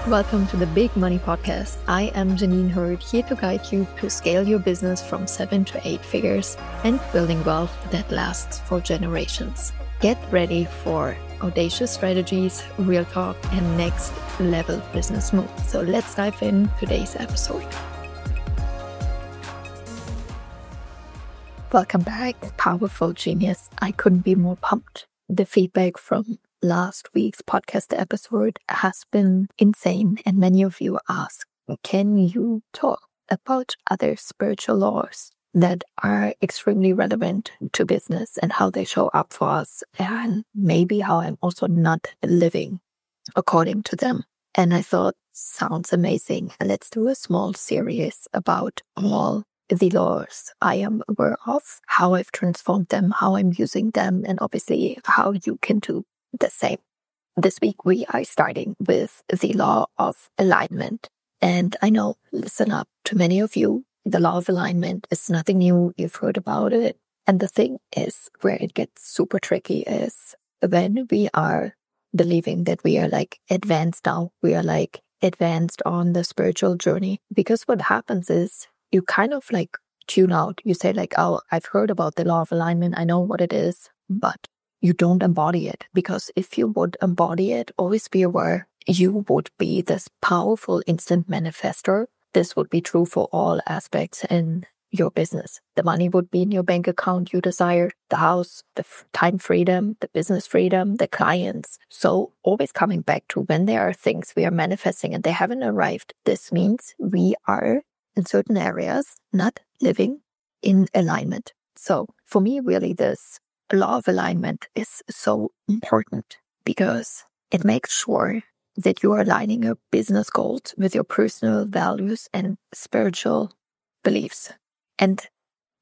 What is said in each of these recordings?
Welcome to the Big Money Podcast. I am Janine Hurd, here to guide you to scale your business from 7 to 8 figures and building wealth that lasts for generations. Get ready for audacious strategies, real talk, and next level business moves. So let's dive in today's episode. Welcome back, Powerful Genius. I couldn't be more pumped. The feedback from last week's podcast episode has been insane, and many of you ask, can you talk about other spiritual laws that are extremely relevant to business and how they show up for us, and maybe how I'm also not living according to them? And I thought, sounds amazing. Let's do a small series about all the laws I am aware of, how I've transformed them, how I'm using them, and obviously how you can do the same. This week we are starting with the law of alignment. And I know, listen up, to many of you, the law of alignment is nothing new. You've heard about it. And the thing is, where it gets super tricky is when we are believing that we are like advanced now, we are like advanced on the spiritual journey. Because what happens is you kind of like tune out. You say like, oh, I've heard about the law of alignment. I know what it is, but you don't embody it. Because if you would embody it, always be aware, you would be this powerful instant manifester. This would be true for all aspects in your business. The money would be in your bank account you desire, the house, the time freedom, the business freedom, the clients. So always coming back to when there are things we are manifesting and they haven't arrived, this means we are in certain areas not living in alignment. So for me, really, this law of alignment is so important because it makes sure that you are aligning your business goals with your personal values and spiritual beliefs. And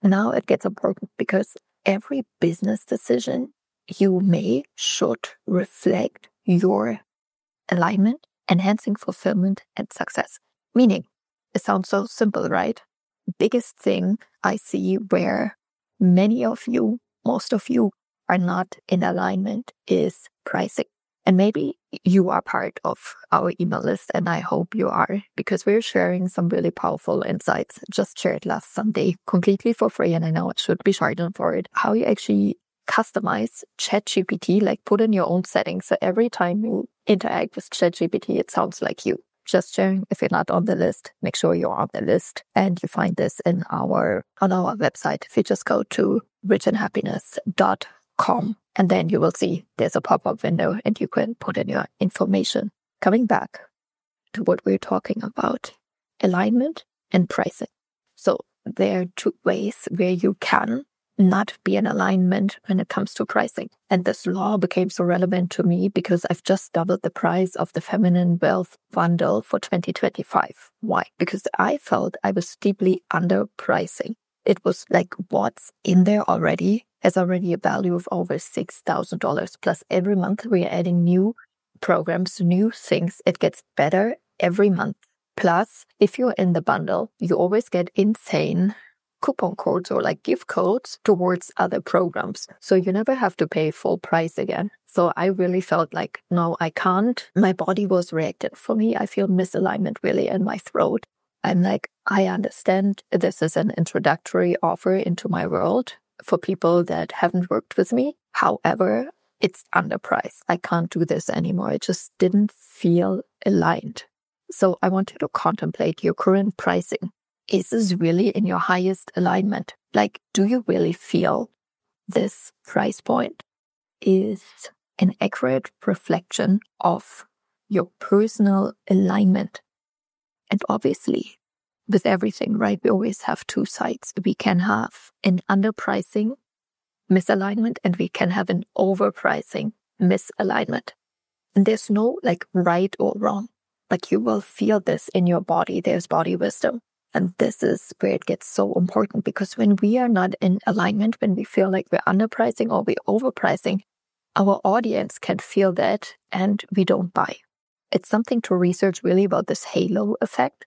now it gets important because every business decision you make should reflect your alignment, enhancing fulfillment and success. Meaning, it sounds so simple, right? Biggest thing I see where many of you, most of you, are not in alignment is pricing. And maybe you are part of our email list, and I hope you are, because we're sharing some really powerful insights. Just shared last Sunday completely for free, and I know I should be charging for it. How you actually customize ChatGPT, like put in your own settings. So every time you interact with ChatGPT, it sounds like you. Just sharing, if you're not on the list, make sure you're on the list. And you find this on our website. If you just go to richandhappiness.com, and then you will see there's a pop-up window and you can put in your information. Coming back to what we're talking about, alignment and pricing. So there are two ways where you can not be in alignment when it comes to pricing. And this law became so relevant to me because I've just doubled the price of the Feminine Wealth Bundle for 2025. Why? Because I felt I was deeply underpricing. It was like what's in there already has already a value of over $6,000. Plus every month we are adding new programs, new things. It gets better every month. Plus, if you're in the bundle, you always get insane coupon codes or like gift codes towards other programs. So you never have to pay full price again. So I really felt like, no, I can't. My body was reacting. For me, I feel misalignment really in my throat. I'm like, I understand this is an introductory offer into my world for people that haven't worked with me. However, it's underpriced. I can't do this anymore. It just didn't feel aligned. So I want you to contemplate your current pricing. Is this really in your highest alignment? Like, do you really feel this price point is an accurate reflection of your personal alignment? And obviously, with everything, right, we always have two sides. We can have an underpricing misalignment and we can have an overpricing misalignment. And there's no like right or wrong. Like you will feel this in your body. There's body wisdom. And this is where it gets so important because when we are not in alignment, when we feel like we're underpricing or we're overpricing, our audience can feel that and we don't buy. It's something to research really about this halo effect.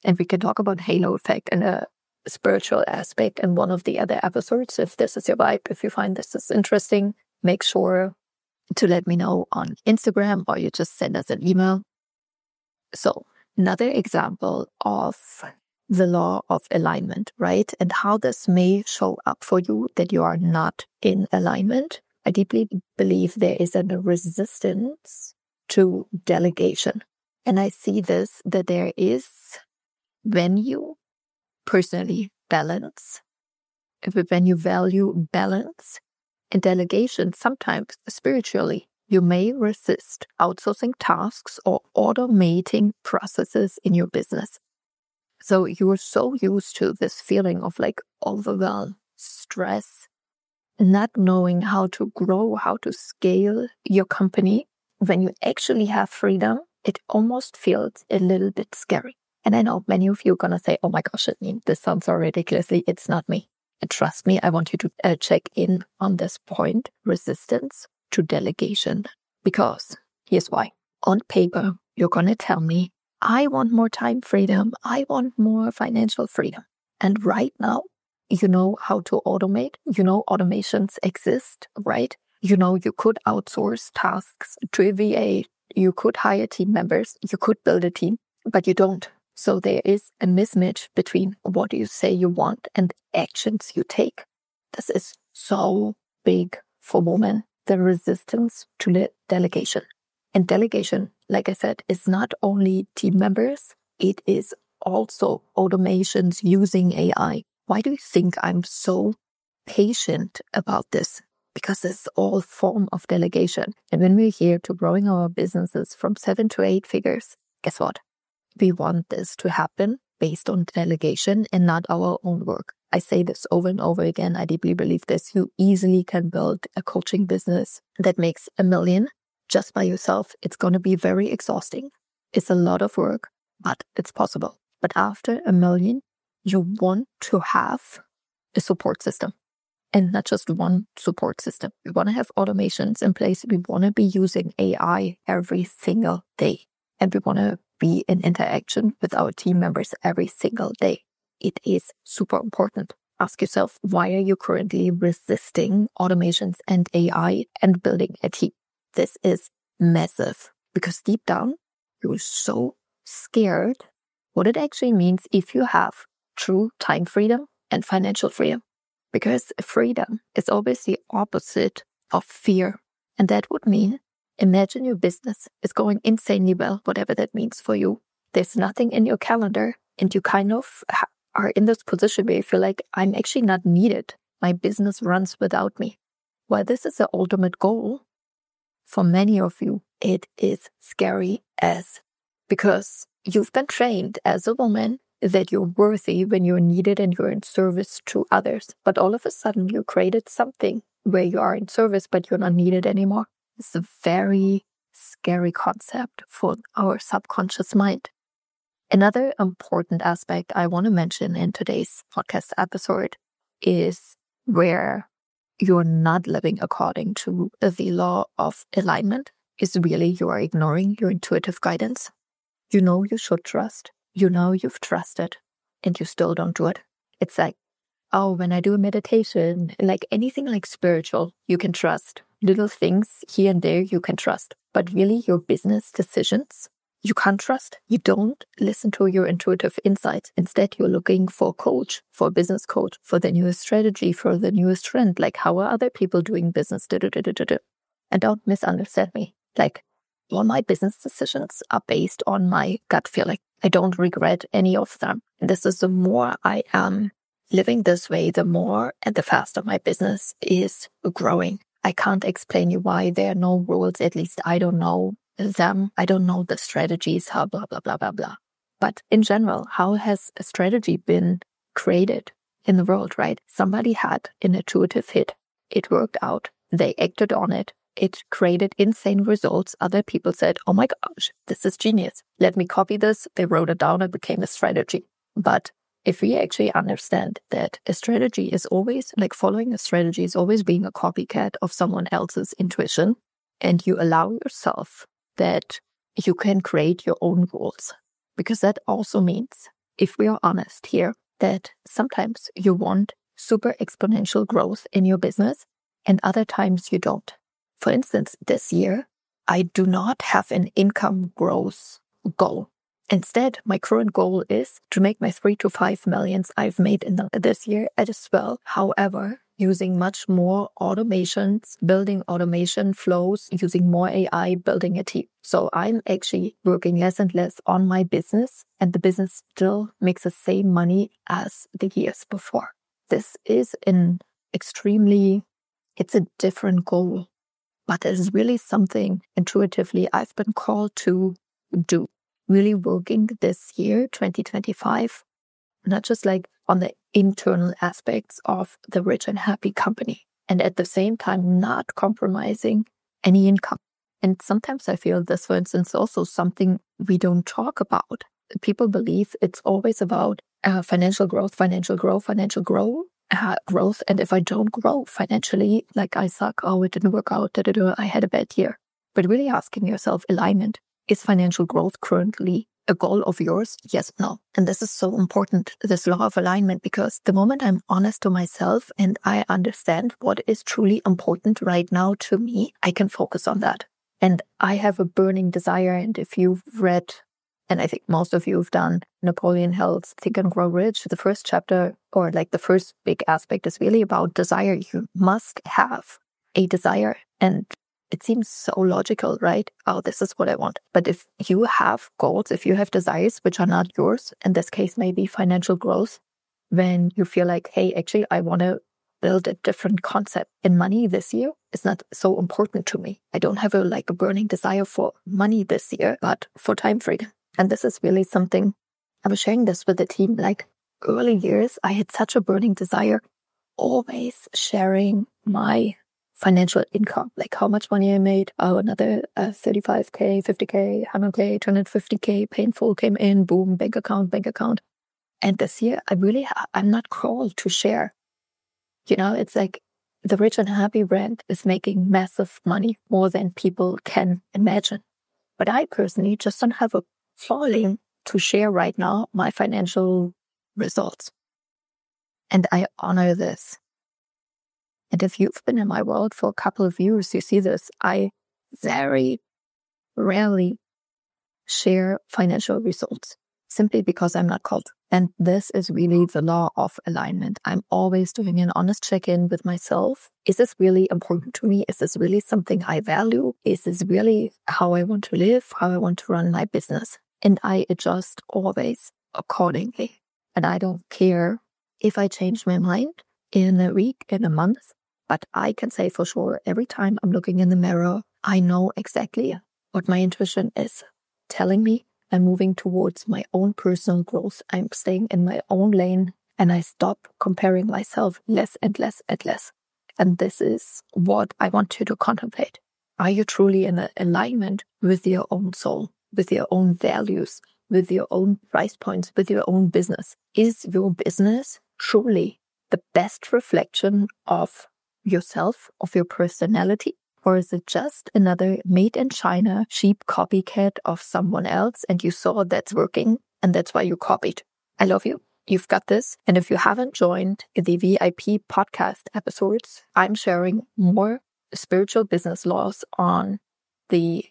And we can talk about halo effect in a spiritual aspect in one of the other episodes. If this is your vibe, if you find this is interesting, make sure to let me know on Instagram or you just send us an email. So another example of the law of alignment, right? And how this may show up for you that you are not in alignment. I deeply believe there is a resistance to delegation. And I see this, that there is, when you personally balance, when you value balance and delegation, sometimes spiritually, you may resist outsourcing tasks or automating processes in your business. So you are so used to this feeling of like overwhelm, stress, not knowing how to grow, how to scale your company. When you actually have freedom, it almost feels a little bit scary. And I know many of you are going to say, oh my gosh, this sounds so ridiculously. It's not me. And trust me, I want you to check in on this point, resistance to delegation. Because here's why. On paper, you're going to tell me, I want more time freedom. I want more financial freedom. And right now, you know how to automate. You know automations exist, right? You know you could outsource tasks to a VA. You could hire team members. You could build a team, but you don't. So there is a mismatch between what you say you want and the actions you take. This is so big for women, the resistance to delegation. And delegation, like I said, is not only team members, it is also automations using AI. Why do you think I'm so patient about this? Because it's all form of delegation. And when we're here to growing our businesses from 7 to 8 figures, guess what? We want this to happen based on delegation and not our own work. I say this over and over again. I deeply believe this. You easily can build a coaching business that makes $1 million just by yourself. It's going to be very exhausting. It's a lot of work, but it's possible. But after $1 million, you want to have a support system. And not just one support system. We want to have automations in place. We want to be using AI every single day. And we want to be in interaction with our team members every single day. It is super important. Ask yourself, why are you currently resisting automations and AI and building a team? This is massive because deep down, you're so scared what it actually means if you have true time freedom and financial freedom. Because freedom is always the opposite of fear. And that would mean, imagine your business is going insanely well, whatever that means for you. There's nothing in your calendar and you kind of are in this position where you feel like I'm actually not needed. My business runs without me. While this is the ultimate goal, for many of you, it is scary as because you've been trained as a woman that you're worthy when you're needed and you're in service to others. But all of a sudden you created something where you are in service, but you're not needed anymore. It's a very scary concept for our subconscious mind. Another important aspect I want to mention in today's podcast episode is where you're not living according to the law of alignment is really you are ignoring your intuitive guidance. You know you should trust. You know you've trusted and you still don't do it. It's like, oh, when I do a meditation, like anything like spiritual, you can trust. Little things here and there you can trust. But really your business decisions, you can't trust. You don't listen to your intuitive insights. Instead, you're looking for a coach, for a business coach, for the newest strategy, for the newest trend. Like, how are other people doing business? And don't misunderstand me. Like, all my business decisions are based on my gut feeling. I don't regret any of them. And this is the more I am living this way, the more and the faster my business is growing. I can't explain you why there are no rules. At least I don't know them. I don't know the strategies, how blah, blah, blah, blah, blah. But in general, how has a strategy been created in the world, right? Somebody had an intuitive hit. It worked out. They acted on it. It created insane results. Other people said, oh my gosh, this is genius. Let me copy this. They wrote it down and became a strategy. But if we actually understand that a strategy is always, like following a strategy is always being a copycat of someone else's intuition, and you allow yourself that you can create your own rules. Because that also means, if we are honest here, that sometimes you want super exponential growth in your business and other times you don't. For instance, this year, I do not have an income growth goal. Instead, my current goal is to make my 3 to 5 millions I've made in this year as well. However, using much more automations, building automation flows, using more AI, building a team. So I'm actually working less and less on my business, and the business still makes the same money as the years before. This is it's a different goal, but it is really something intuitively I've been called to do. Really working this year, 2025, not just like on the internal aspects of the rich and happy company, and at the same time not compromising any income. And sometimes I feel this, for instance, also something we don't talk about. People believe it's always about financial growth. And if I don't grow financially, like I suck, oh, it didn't work out, I had a bad year. But really asking yourself, alignment. Is financial growth currently a goal of yours? Yes, no. And this is so important, this law of alignment, because the moment I'm honest to myself and I understand what is truly important right now to me, I can focus on that. And I have a burning desire. And if you've read, and I think most of you have done, Napoleon Hill's Think and Grow Rich, the first chapter, or like the first big aspect, is really about desire. You must have a desire. And it seems so logical, right? Oh, this is what I want. But if you have goals, if you have desires which are not yours, in this case, maybe financial growth, when you feel like, hey, actually, I want to build a different concept in money this year, it's not so important to me. I don't have a burning desire for money this year, but for time freedom. And this is really something, I was sharing this with the team, like early years, I had such a burning desire, always sharing my financial income, like how much money I made. Oh, another 35K, 50K, 100K, 250K, painful came in, boom, bank account. And this year, I'm not called to share. It's like the Rich and Happy brand is making massive money, more than people can imagine. But I personally just don't have a calling to share right now my financial results. And I honor this. And if you've been in my world for a couple of years, you see this. I very rarely share financial results simply because I'm not called. And this is really the law of alignment. I'm always doing an honest check-in with myself. Is this really important to me? Is this really something I value? Is this really how I want to live, how I want to run my business? And I adjust always accordingly. And I don't care if I change my mind in a week, in a month, but I can say for sure, every time I'm looking in the mirror, I know exactly what my intuition is telling me. I'm moving towards my own personal growth. I'm staying in my own lane, and I stop comparing myself less and less and less. And this is what I want you to contemplate. Are you truly in alignment with your own soul, with your own values, with your own price points, with your own business? Is your business truly the best reflection of yourself, of your personality? Or is it just another made in China cheap copycat of someone else, and you saw that's working and that's why you copied? I love you. You've got this. And if you haven't joined the VIP podcast episodes, I'm sharing more spiritual business laws on the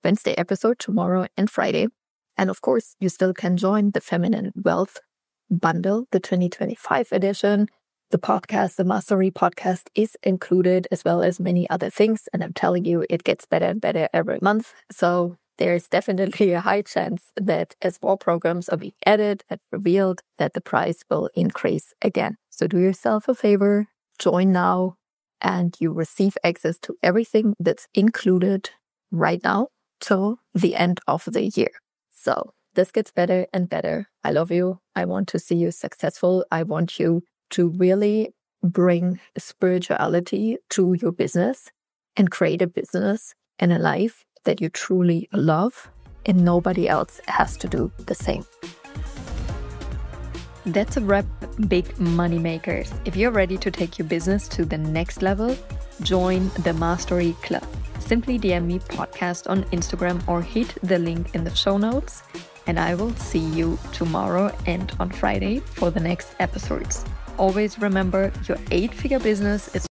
Wednesday episode, tomorrow and Friday. And of course, you still can join the Feminine Wealth Bundle, the 2025 edition. The podcast, the Mastery podcast, is included, as well as many other things. And I'm telling you, it gets better and better every month. So there's definitely a high chance that as more programs are being added and revealed, that the price will increase again. So do yourself a favor, join now, and you receive access to everything that's included right now till the end of the year. So this gets better and better. I love you. I want to see you successful. I want you to really bring spirituality to your business and create a business and a life that you truly love, and nobody else has to do the same. That's a wrap, big money makers. If you're ready to take your business to the next level, join the Mastery Club. Simply DM me podcast on Instagram or hit the link in the show notes, and I will see you tomorrow and on Friday for the next episodes. Always remember, your 8-figure business is